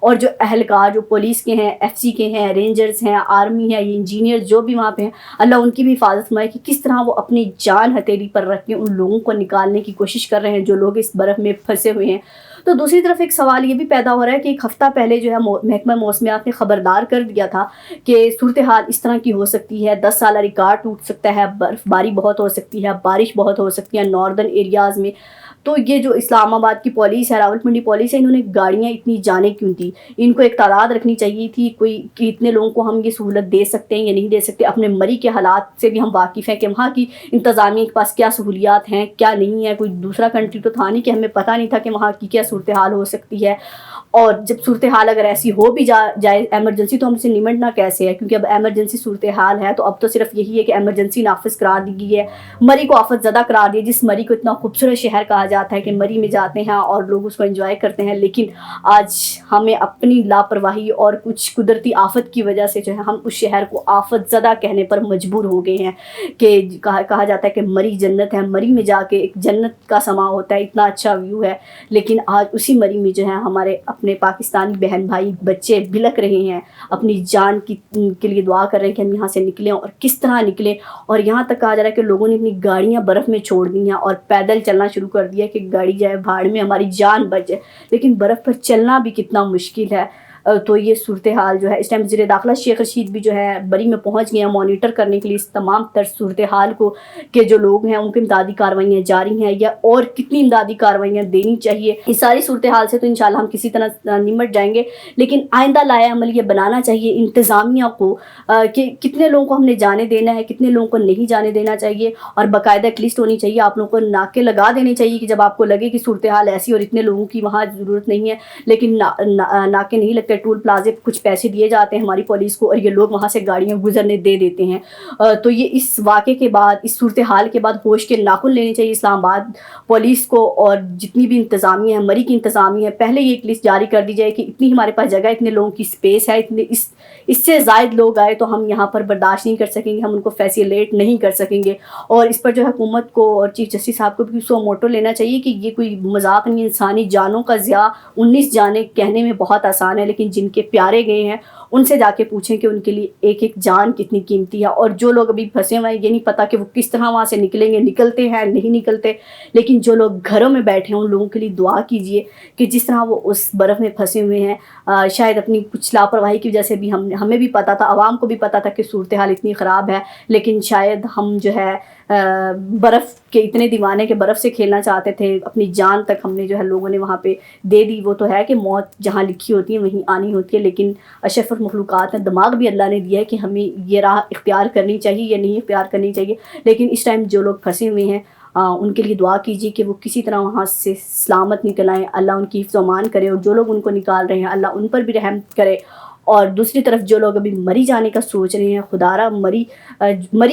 اور جو اہلکار جو پولیس کے ہیں, ایف سی کے ہیں, رینجرز ہیں, آرمی ہے, انجینئر جو بھی وہاں پہ ہیں, اللہ ان کی بھی حفاظت فرمائے کہ کس طرح وہ اپنی جان ہتھیلی پر رکھ کے ان لوگوں کو نکالنے کی کوشش کر رہے ہیں جو لوگ اس برف میں پھنسے ہوئے ہیں. تو دوسری طرف ایک سوال یہ بھی پیدا ہو رہا ہے کہ ایک ہفتہ پہلے جو ہے محکمہ موسمیات نے خبردار کر دیا تھا کہ صورتحال اس طرح کی ہو سکتی ہے, 10 سالہ ریکارڈ ٹوٹ سکتا ہے, برف باری بہت ہو سکتی ہے, بارش بہت ہو سکتی ہے ناردرن ایریاز میں. تو یہ جو اسلام آباد کی پولیس ہے, راولپنڈی پولیس ہے, انہوں نے گاڑیاں اتنی جانے کیوں تھی؟ ان کو ایک تعداد رکھنی چاہیے تھی کوئی کہ اتنے لوگوں کو ہم یہ سہولت دے سکتے ہیں یا نہیں دے سکتے. اپنے مری کے حالات سے بھی ہم واقف ہیں کہ وہاں کی انتظامیہ کے پاس کیا سہولیات ہیں کیا نہیں ہے. کوئی دوسرا کنٹری تو تھا نہیں کہ ہمیں پتہ نہیں تھا کہ وہاں کی کیا صورتحال ہو سکتی ہے. اور جب صورتحال اگر ایسی ہو بھی جائے ایمرجنسی, تو ہم سے نمٹنا کیسے ہے؟ کیونکہ اب ایمرجنسی صورتحال ہے تو اب تو صرف یہی ہے کہ ایمرجنسی نافذ قرار دی گئی ہے, مری کو آفت زدہ قرار دیا. جس مری کو اتنا خوبصورت شہر کہا جاتا ہے کہ مری میں جاتے ہیں اور لوگ اس کو انجوائے کرتے ہیں, لیکن آج ہمیں اپنی لاپرواہی اور کچھ قدرتی آفت کی وجہ سے جو ہے ہم اس شہر کو آفت زدہ کہنے پر مجبور ہو گئے ہیں. کہ کہا جاتا ہے کہ مری جنت ہے, مری میں جا کے ایک جنت کا سما ہوتا ہے, اتنا اچھا ویو ہے, لیکن آج اسی مری میں جو ہے ہمارے اپنے پاکستانی بہن بھائی بچے بلک رہے ہیں, اپنی جان کے لیے دعا کر رہے ہیں کہ ہم یہاں سے نکلیں, اور کس طرح نکلیں. اور یہاں تک کہا جا رہا ہے کہ لوگوں نے اپنی گاڑیاں برف میں چھوڑ دی ہیں اور پیدل چلنا شروع کر دیا کہ گاڑی جائے بھاڑ میں, ہماری جان بچے. لیکن برف پر چلنا بھی کتنا مشکل ہے. تو یہ صورتحال جو ہے اس ٹائم وزیر داخلہ شیخ رشید بھی جو ہے بری میں پہنچ گئے ہیں مانیٹر کرنے کے لیے اس تمام تر صورتحال کو, کہ جو لوگ ہیں ان کی امدادی کارروائیاں جاری ہیں یا اور کتنی امدادی کارروائیاں دینی چاہیے. اس ساری صورتحال سے تو انشاءاللہ ہم کسی طرح نمٹ جائیں گے, لیکن آئندہ لایا عمل یہ بنانا چاہیے انتظامیہ کو کہ کتنے لوگوں کو ہم نے جانے دینا ہے, کتنے لوگوں کو نہیں جانے دینا چاہیے, اور باقاعدہ ایک لسٹ ہونی چاہیے. آپ لوگوں کو ناکے لگا دینے چاہیے کہ جب آپ کو لگے کہ صورتحال ایسی اور اتنے لوگوں کی وہاں ضرورت نہیں ہے, لیکن ناکے نہیں لگتے, ٹول پلازے کچھ پیسے دیے جاتے ہیں ہماری پولیس کو اور یہ لوگ وہاں سے گاڑیاں گزرنے دے دیتے ہیں. تو یہ اس واقعے کے بعد, اس صورتحال کے بعد ہوش کے ناخن لینے چاہیے اسلام آباد پولیس کو, اور جتنی بھی انتظامیہ ہے, مری کی انتظامیہ ہے, پہلے یہ ایک لسٹ جاری کر دی جائے کہ اتنی ہمارے پاس جگہ, اتنے لوگوں کی اسپیس ہے, اتنے اس سے زائد لوگ آئے تو ہم یہاں پر برداشت نہیں کر سکیں گے, ہم ان کو فیسیلیٹ نہیں کر سکیں گے. اور اس پر جو حکومت کو اور چیف جسٹس صاحب کو بھی سو موٹو لینا چاہیے کہ یہ کوئی مذاق نہیں, انسانی جانوں کا ضیاع. 19 جانیں کہنے میں بہت آسان ہے, لیکن جن کے پیارے گئے ہیں ان سے جا کے پوچھیں کہ ان کے لیے ایک ایک جان کتنی قیمتی ہے. اور جو لوگ ابھی پھنسے ہوئے ہیں یہ نہیں پتہ کہ وہ کس طرح وہاں سے نکلیں گے, نکلتے ہیں نہیں نکلتے, لیکن جو لوگ گھروں میں بیٹھے ہیں ان لوگوں کے لیے دعا کیجیے کہ جس طرح وہ اس برف میں پھنسے ہوئے ہیں, شاید اپنی کچھ لاپرواہی کی وجہ سے بھی ہمیں بھی پتہ تھا, عوام کو بھی پتہ تھا کہ صورتحال اتنی خراب ہے, لیکن شاید ہم جو ہے برف کے اتنے دیوانے کہ برف سے کھیلنا چاہتے تھے, اپنی جان تک ہم نے جو ہے لوگوں نے وہاں پہ دے دی. وہ تو ہے کہ موت جہاں لکھی ہوتی ہے وہیں آنی ہوتی ہے, لیکن اشرف المخلوقات ہے, دماغ بھی اللہ نے دیا ہے کہ ہمیں یہ راہ اختیار کرنی چاہیے یا نہیں اختیار کرنی چاہیے. لیکن اس ٹائم جو لوگ پھنسے ہوئے ہیں ان کے لیے دعا کیجیے کہ وہ کسی طرح وہاں سے سلامت نکل آئیں, اللہ ان کی حفظ و امان کرے, اور جو لوگ ان کو نکال رہے ہیں اللہ ان پر بھی رحم کرے. اور دوسری طرف جو لوگ ابھی مری جانے کا سوچ رہے ہیں, خدا را مری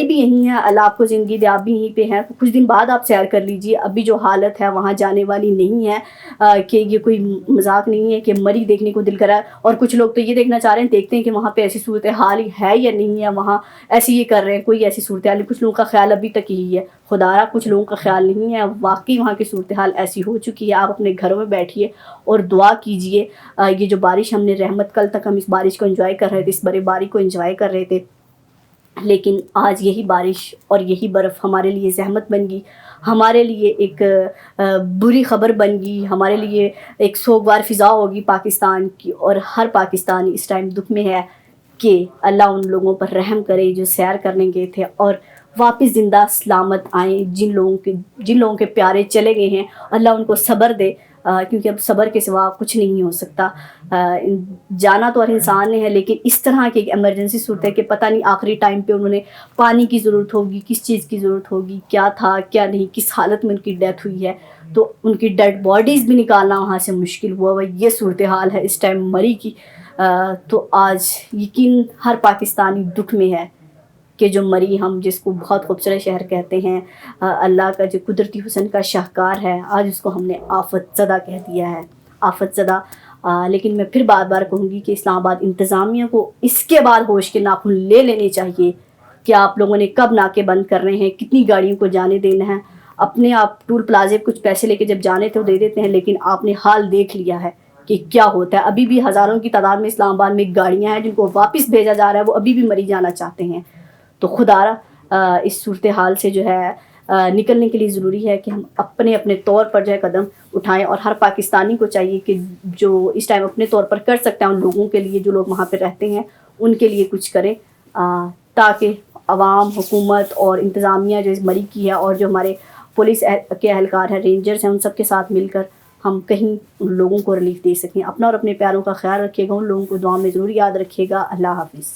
بھی یہیں ہے, اللہ آپ کو زندگی دے, آپ بھی یہیں پہ ہیں, تو کچھ دن بعد آپ سیر کر لیجیے. ابھی جو حالت ہے وہاں جانے والی نہیں ہے, کہ یہ کوئی مذاق نہیں ہے کہ مری دیکھنے کو دل کرا ہے. اور کچھ لوگ تو یہ دیکھنا چاہ رہے ہیں, دیکھتے ہیں کہ وہاں پہ ایسی صورتحال ہے یا نہیں ہے, وہاں ایسے یہ کر رہے ہیں, کوئی ایسی صورتحال نہیں. کچھ لوگوں کا خیال ابھی تک یہی ہے, خدا را کچھ لوگوں کا خیال نہیں ہے, واقعی وہاں کی صورتحال ایسی ہو چکی ہے. آپ اپنے گھروں میں بیٹھیے اور دعا کیجیے. یہ جو بارش ہم نے رحمت, کل تک ہم اس بارش کو انجوائے کر رہے تھے, اس برے باری کو انجوائے کر رہے تھے, لیکن آج یہی بارش اور یہی برف ہمارے لیے زحمت بن گئی, ہمارے لیے ایک بری خبر بن گئی, ہمارے لیے ایک سوگوار فضا ہوگی پاکستان کی. اور ہر پاکستانی اس ٹائم دکھ میں ہے کہ اللہ ان لوگوں پر رحم کرے جو سیر کرنے گئے تھے اور واپس زندہ سلامت آئیں. جن لوگوں کے پیارے چلے گئے ہیں اللہ ان کو صبر دے, کیونکہ اب صبر کے سوا کچھ نہیں ہو سکتا. جانا تو ہر انسان نے ہے, لیکن اس طرح کی ایک ایمرجنسی صورت ہے کہ پتہ نہیں آخری ٹائم پہ انہوں نے پانی کی ضرورت ہوگی, کس چیز کی ضرورت ہوگی, کیا تھا کیا نہیں, کس حالت میں ان کی ڈیتھ ہوئی ہے, تو ان کی ڈیڈ باڈیز بھی نکالنا وہاں سے مشکل ہوا. یہ صورتحال ہے اس ٹائم مری کی. تو آج یقین ہر پاکستانی دکھ میں ہے کہ جو مری, ہم جس کو بہت خوبصورت شہر کہتے ہیں, اللہ کا جو قدرتی حسن کا شاہکار ہے, آج اس کو ہم نے آفت زدہ کہہ دیا ہے, آفت زدہ. لیکن میں پھر بار بار کہوں گی کہ اسلام آباد انتظامیہ کو اس کے بعد ہوش کے ناخن لے لینے چاہیے کہ آپ لوگوں نے کب ناکے بند کر رہے ہیں, کتنی گاڑیوں کو جانے دینا ہے. اپنے آپ ٹول پلازے کچھ پیسے لے کے جب جانے تھے وہ دے دیتے ہیں، لیکن آپ نے حال دیکھ لیا ہے کہ کیا ہوتا ہے. ابھی بھی ہزاروں کی تعداد میں اسلام آباد میں گاڑیاں ہیں جن کو واپس بھیجا جا رہا ہے، وہ ابھی بھی مری جانا چاہتے ہیں. تو خدا را اس صورتحال سے جو ہے نکلنے کے لیے ضروری ہے کہ ہم اپنے طور پر جو ہے قدم اٹھائیں، اور ہر پاکستانی کو چاہیے کہ جو اس ٹائم اپنے طور پر کر سکتا ہے ان لوگوں کے لیے جو لوگ وہاں پہ رہتے ہیں ان کے لیے کچھ کریں، تاکہ عوام، حکومت اور انتظامیہ جو اس مری کی ہے، اور جو ہمارے پولیس کے اہلکار ہیں، رینجرز ہیں، ان سب کے ساتھ مل کر ہم کہیں ان لوگوں کو ریلیف دے سکیں. اپنا اور اپنے پیاروں کا خیال رکھیے گا، ان لوگوں کو دعا میں ضرور یاد رکھیے گا. اللہ حافظ.